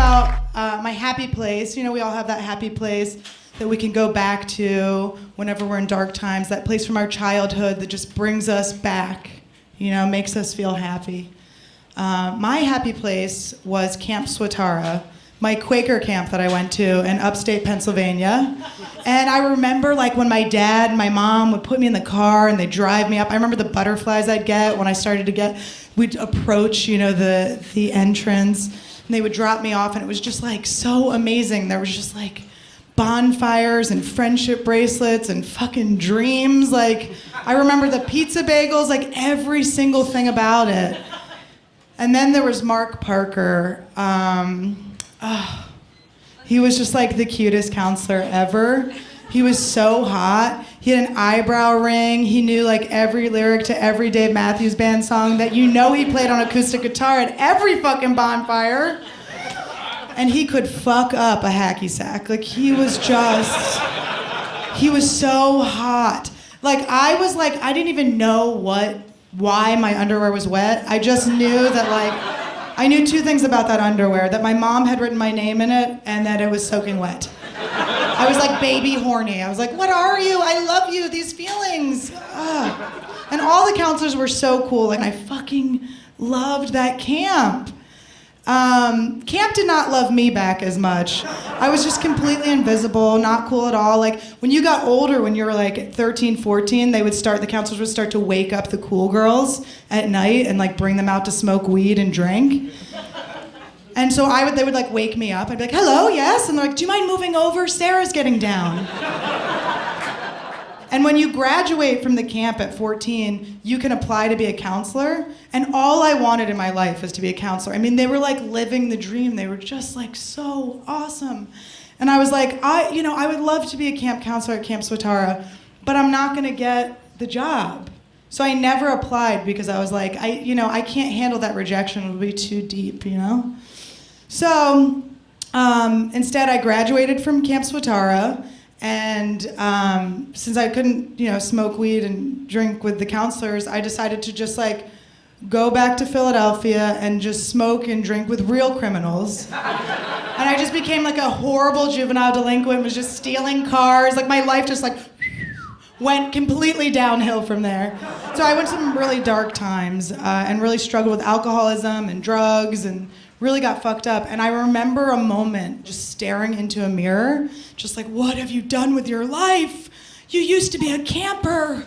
about my happy place. You know, we all have that happy place that we can go back to whenever we're in dark times, that place from our childhood that just brings us back, you know, makes us feel happy. My happy place was Camp Swatara, my Quaker camp that I went to in upstate Pennsylvania. And I remember like when my dad and my mom would put me in the car and they'd drive me up. I remember the butterflies I'd get when I started to get, we'd approach, you know, the entrance, and they would drop me off, and it was just like so amazing. There was just like bonfires and friendship bracelets and fucking dreams. Like, I remember the pizza bagels, like every single thing about it. And then there was Mark Parker. He was just like the cutest counselor ever. He was so hot. He had an eyebrow ring. He knew like every lyric to every Dave Matthews Band song that you know he played on acoustic guitar at every fucking bonfire. And he could fuck up a hacky sack. Like he was so hot. Like I didn't even know why my underwear was wet. I just knew that like, I knew two things about that underwear, that my mom had written my name in it and that it was soaking wet. I was like baby horny. I was like, what are you? I love you, these feelings. Ugh. And all the counselors were so cool, and I fucking loved that camp. Camp did not love me back as much. I was just completely invisible, not cool at all. Like, when you got older, when you were like 13, 14, the counselors would start to wake up the cool girls at night and like bring them out to smoke weed and drink. And so they would like wake me up. I'd be like, hello, yes? And they're like, do you mind moving over? Sarah's getting down. And when you graduate from the camp at 14, you can apply to be a counselor. And all I wanted in my life was to be a counselor. I mean, they were like living the dream. They were just like so awesome. And I was like, I would love to be a camp counselor at Camp Swatara, but I'm not gonna get the job. So I never applied because I was like, I can't handle that rejection. It'll be too deep, you know? So instead I graduated from Camp Swatara. And since I couldn't, smoke weed and drink with the counselors, I decided to just like go back to Philadelphia and just smoke and drink with real criminals. And I just became like a horrible juvenile delinquent, was just stealing cars. Like my life just like went completely downhill from there. So I went to some really dark times and really struggled with alcoholism and drugs and really got fucked up. And I remember a moment just staring into a mirror, just like, what have you done with your life? You used to be a camper.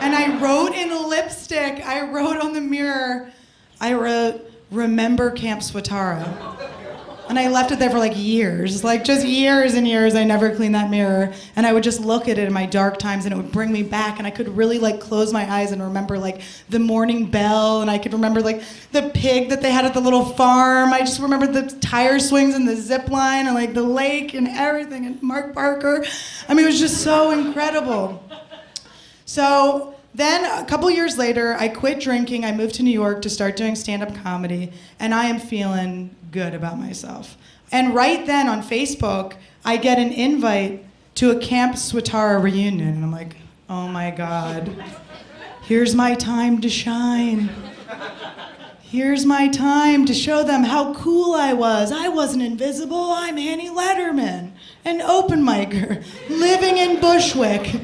And I wrote in lipstick, I wrote on the mirror, I wrote, remember Camp Swatara. And I left it there for like years, like just years and years. I never cleaned that mirror. And I would just look at it in my dark times and it would bring me back. And I could really like close my eyes and remember like the morning bell. And I could remember like the pig that they had at the little farm. I just remember the tire swings and the zip line and like the lake and everything and Mark Parker. I mean, it was just so incredible. So then a couple years later, I quit drinking. I moved to New York to start doing stand-up comedy. And I am feeling good about myself. And right then on Facebook, I get an invite to a Camp Swatara reunion. And I'm like, oh my God, here's my time to shine. Here's my time to show them how cool I was. I wasn't invisible. I'm Annie Lederman, an open micer, living in Bushwick.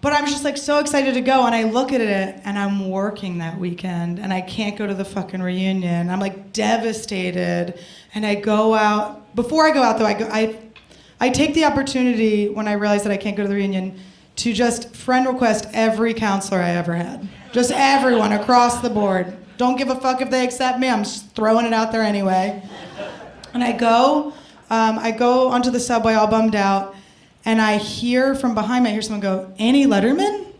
But I'm just like so excited to go, and I look at it and I'm working that weekend and I can't go to the fucking reunion. I'm like devastated, and I go out. Before I go out though, I take the opportunity when I realize that I can't go to the reunion to just friend request every counselor I ever had. Just everyone across the board. Don't give a fuck if they accept me, I'm just throwing it out there anyway. And I go onto the subway all bummed out, and I hear from behind me, I hear someone go, Annie Lederman?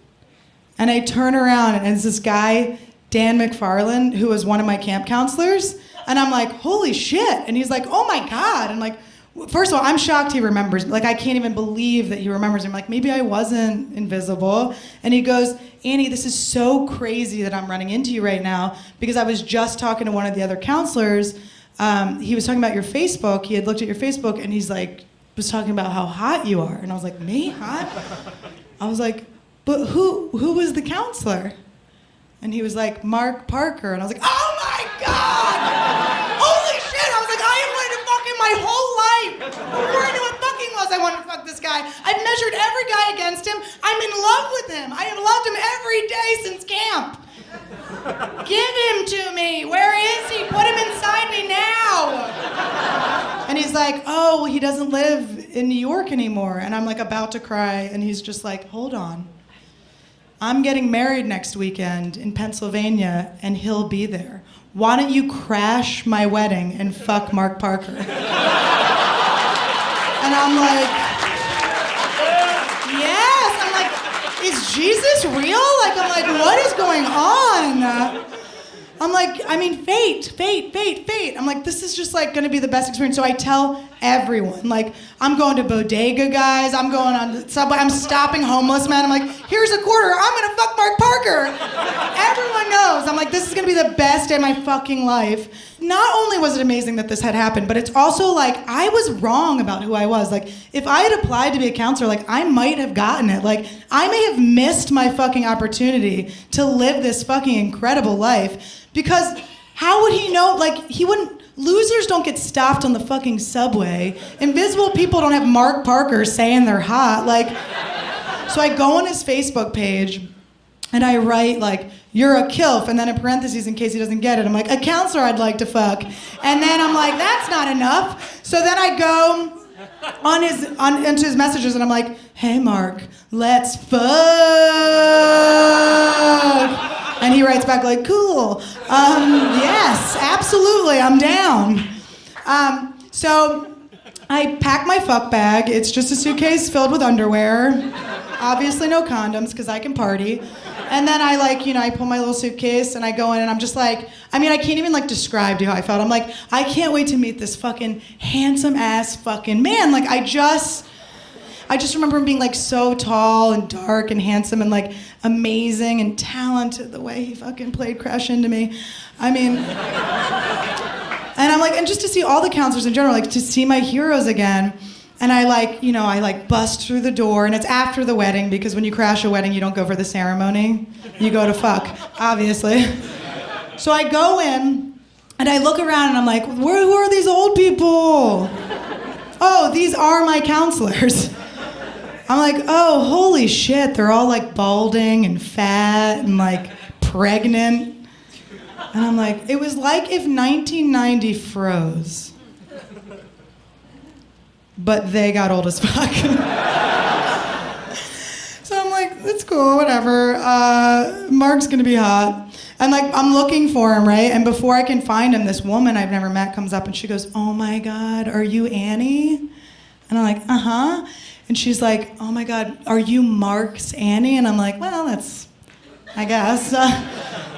And I turn around and it's this guy, Dan McFarland, who was one of my camp counselors. And I'm like, holy shit. And he's like, oh my God. And like, first of all, I'm shocked he remembers. Like, I can't even believe that he remembers. I'm like, maybe I wasn't invisible. And he goes, Annie, this is so crazy that I'm running into you right now, because I was just talking to one of the other counselors. He was talking about your Facebook. He had looked at your Facebook and he's like, was talking about how hot you are. And I was like, me? Hot? I was like, but who was the counselor? And he was like, Mark Parker. And I was like, oh my God! Holy my whole life. Before I knew what fucking was, I wanted to fuck this guy. I've measured every guy against him. I'm in love with him. I have loved him every day since camp. Give him to me. Where is he? Put him inside me now. And he's like, oh, he doesn't live in New York anymore. And I'm like about to cry. And he's just like, hold on. I'm getting married next weekend in Pennsylvania, and he'll be there. Why don't you crash my wedding and fuck Mark Parker? And I'm like, yes. I'm like, is Jesus real? Like, I'm like, what is going on? I'm like, I mean, fate. I'm like, this is just like gonna be the best experience. So I tell everyone, like, I'm going to bodega guys, I'm going on the subway, I'm stopping homeless men. I'm like, here's a quarter, I'm gonna fuck Mark Parker. Everyone knows. I'm like, this is gonna be the best day of my fucking life. Not only was it amazing that this had happened, but it's also like, I was wrong about who I was. Like, if I had applied to be a counselor, like, I might have gotten it. Like, I may have missed my fucking opportunity to live this fucking incredible life. Because how would he know? Like, he wouldn't. Losers don't get stopped on the fucking subway. Invisible people don't have Mark Parker saying they're hot. Like, so I go on his Facebook page and I write, like, you're a kilf, and then in parentheses in case he doesn't get it, I'm like, a counselor I'd like to fuck. And then I'm like, that's not enough. So then I go into his messages and I'm like, hey Mark, let's fuck. And he writes back like, cool. Yes, absolutely, I'm down. So I pack my fuck bag. It's just a suitcase filled with underwear. Obviously no condoms, because I can party. And then I I pull my little suitcase and I go in and I'm just like, I mean, I can't even like describe to you how I felt. I'm like, I can't wait to meet this fucking handsome ass fucking man. Like I just remember him being like so tall and dark and handsome and like amazing and talented the way he fucking played Crash Into Me. I mean, and I'm like, and just to see all the counselors in general, like to see my heroes again. And I bust through the door, and it's after the wedding, because when you crash a wedding, you don't go for the ceremony. You go to fuck, obviously. So I go in, and I look around, and I'm like, who are these old people? Oh, these are my counselors. I'm like, oh, holy shit, they're all like balding and fat and like pregnant. And I'm like, it was like if 1990 froze. But they got old as fuck. So I'm like, it's cool, whatever. Mark's gonna be hot. And like, I'm looking for him, right? And before I can find him, this woman I've never met comes up and she goes, oh my God, are you Annie? And I'm like, uh-huh. And she's like, oh my God, are you Mark's Annie? And I'm like, well, that's, I guess.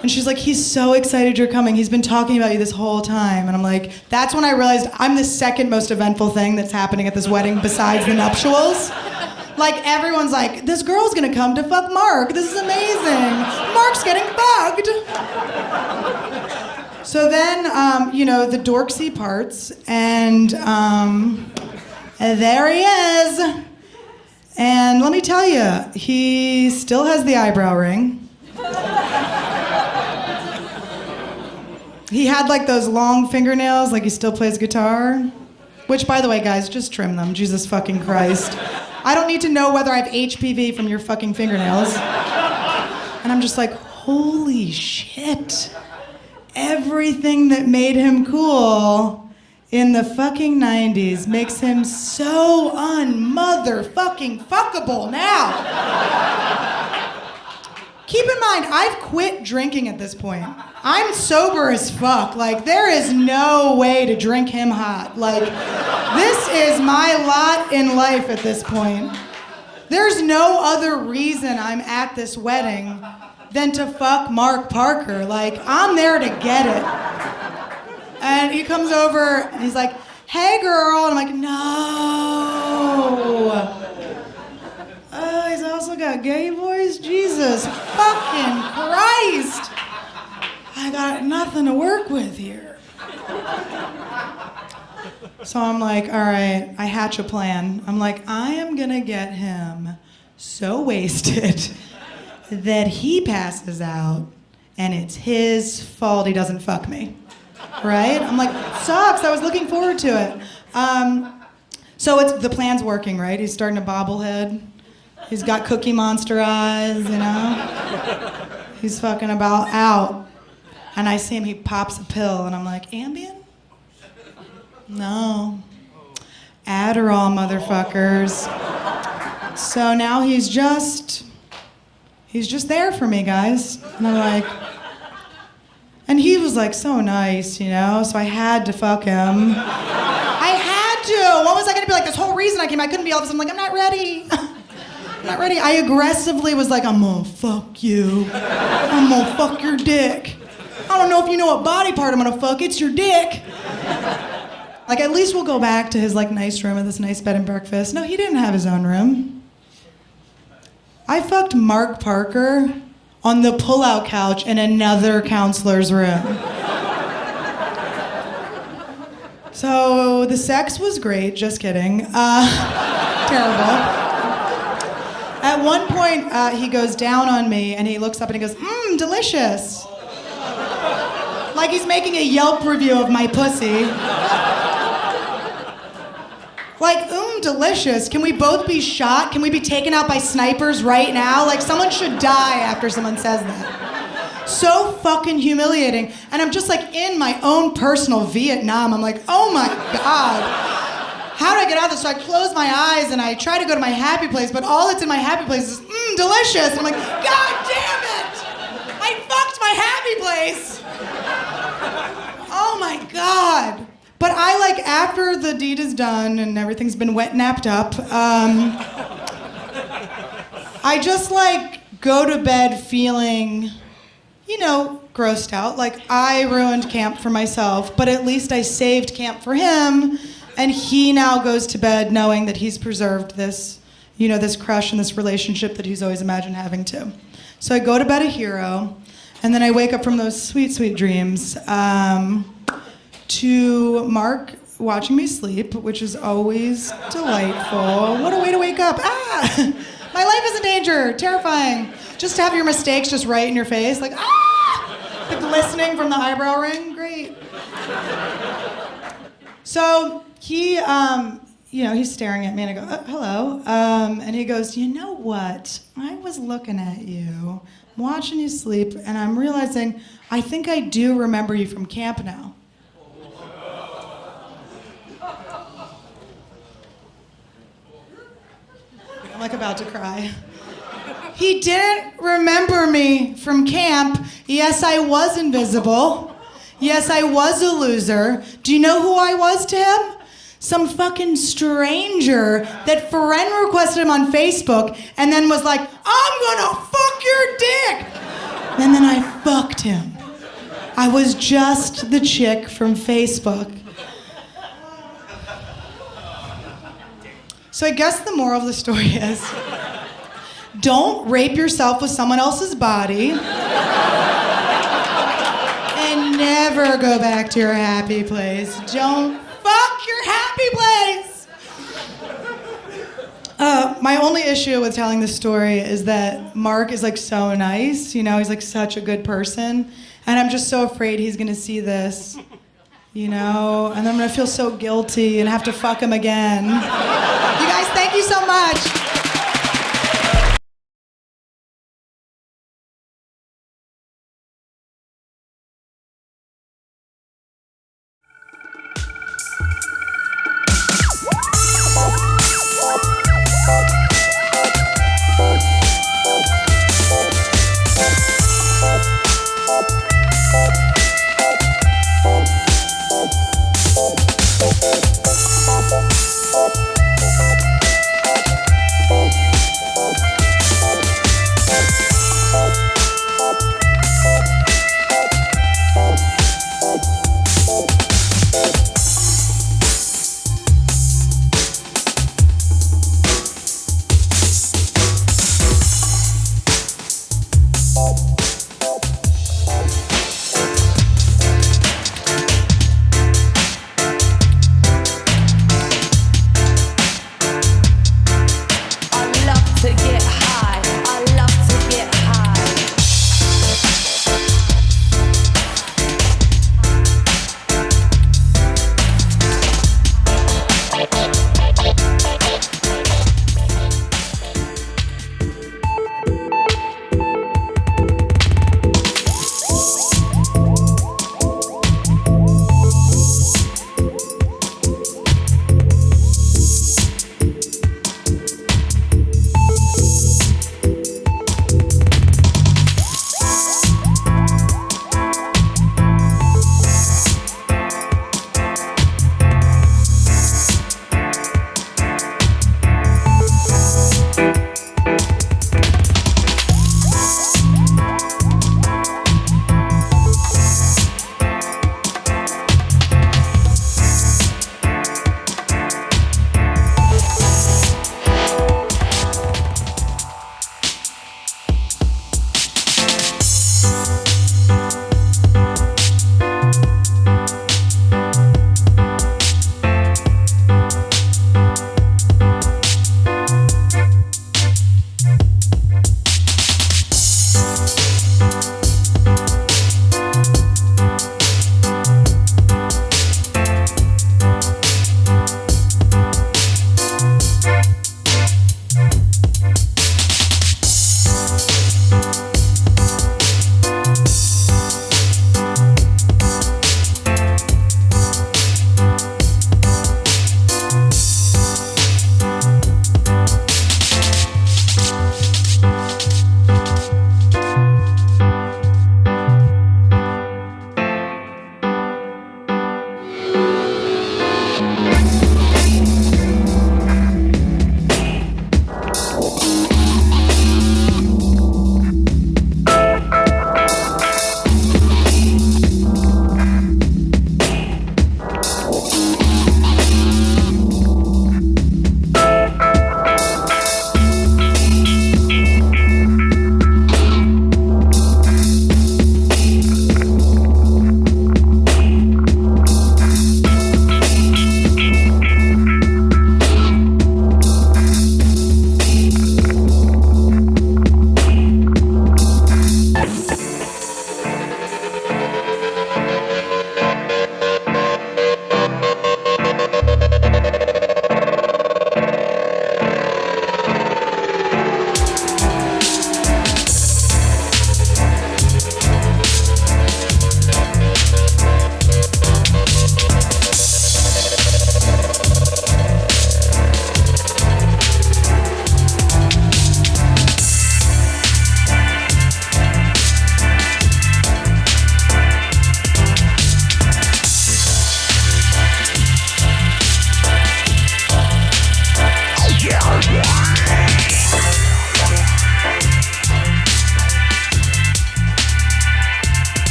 And she's like, he's so excited you're coming. He's been talking about you this whole time. And I'm like, that's when I realized I'm the second most eventful thing that's happening at this wedding besides the nuptials. Like, everyone's like, this girl's gonna come to fuck Mark. This is amazing. Mark's getting fucked. So then, the dorksy parts, and there he is. And let me tell you, he still has the eyebrow ring. He had like those long fingernails, like he still plays guitar. Which, by the way, guys, just trim them. Jesus fucking Christ. I don't need to know whether I have HPV from your fucking fingernails. And I'm just like, holy shit. Everything that made him cool in the fucking 90s makes him so un-motherfucking fuckable now. Keep in mind, I've quit drinking at this point. I'm sober as fuck. Like, there is no way to drink him hot. Like, this is my lot in life at this point. There's no other reason I'm at this wedding than to fuck Mark Parker. Like, I'm there to get it. And he comes over and he's like, hey girl. And I'm like, no. He's also got gay voice? Jesus fucking Christ. I got nothing to work with here. So I'm like, all right, I hatch a plan. I'm like, I am gonna get him so wasted that he passes out and it's his fault he doesn't fuck me. right? I'm like, sucks, I was looking forward to it. So the plan's working, right? He's starting to bobblehead. He's got Cookie Monster eyes, you know? He's fucking about out. And I see him, he pops a pill, and I'm like, Ambien? No. Adderall, motherfuckers. So now he's just there for me, guys. And I'm like, and he was like so nice, you know? So I had to fuck him. I had to. What was I gonna be like? This whole reason I came, I couldn't be all this. I'm like, I'm not ready. I'm not ready. I aggressively was like, I'm gonna fuck you. I'm gonna fuck your dick. I don't know if you know what body part I'm gonna fuck. It's your dick. Like, at least we'll go back to his like nice room at this nice bed and breakfast. No, he didn't have his own room. I fucked Mark Parker on the pull-out couch in another counselor's room. So the sex was great, just kidding. Terrible. At one point, he goes down on me and he looks up and he goes, delicious. Like he's making a Yelp review of my pussy. Like, delicious. Can we both be shot? Can we be taken out by snipers right now? Like, someone should die after someone says that. So fucking humiliating. And I'm just like in my own personal Vietnam. I'm like, oh my God. How do I get out of this? So I close my eyes and I try to go to my happy place, but all that's in my happy place is, delicious. And I'm like, God damn it! I fucked my happy place. Oh my God. But I like, after the deed is done and everything's been wet-napped up, I just like go to bed feeling, you know, grossed out. Like I ruined camp for myself, but at least I saved camp for him. And he now goes to bed knowing that he's preserved this, you know, this crush and this relationship that he's always imagined having too. So I go to bed a hero, and then I wake up from those sweet, sweet dreams. To Mark watching me sleep, which is always delightful. What a way to wake up. My life is in danger, terrifying. Just to have your mistakes just right in your face, like, the glistening from the eyebrow ring, great. So he, you know, he's staring at me and I go, hello. And he goes, you know what? I was looking at you, watching you sleep, and I'm realizing I think I do remember you from camp now. I'm like about to cry. He didn't remember me from camp. Yes, I was invisible. Yes, I was a loser. Do you know who I was to him? Some fucking stranger that friend requested him on Facebook and then was like, I'm gonna fuck your dick. And then I fucked him. I was just the chick from Facebook. So I guess the moral of the story is, don't rape yourself with someone else's body, and never go back to your happy place. Don't fuck your happy place. My only issue with telling this story is that Mark is like so nice, you know, he's like such a good person, and I'm just so afraid he's gonna see this. You know, and I'm gonna feel so guilty and have to fuck him again. You guys, thank you so much.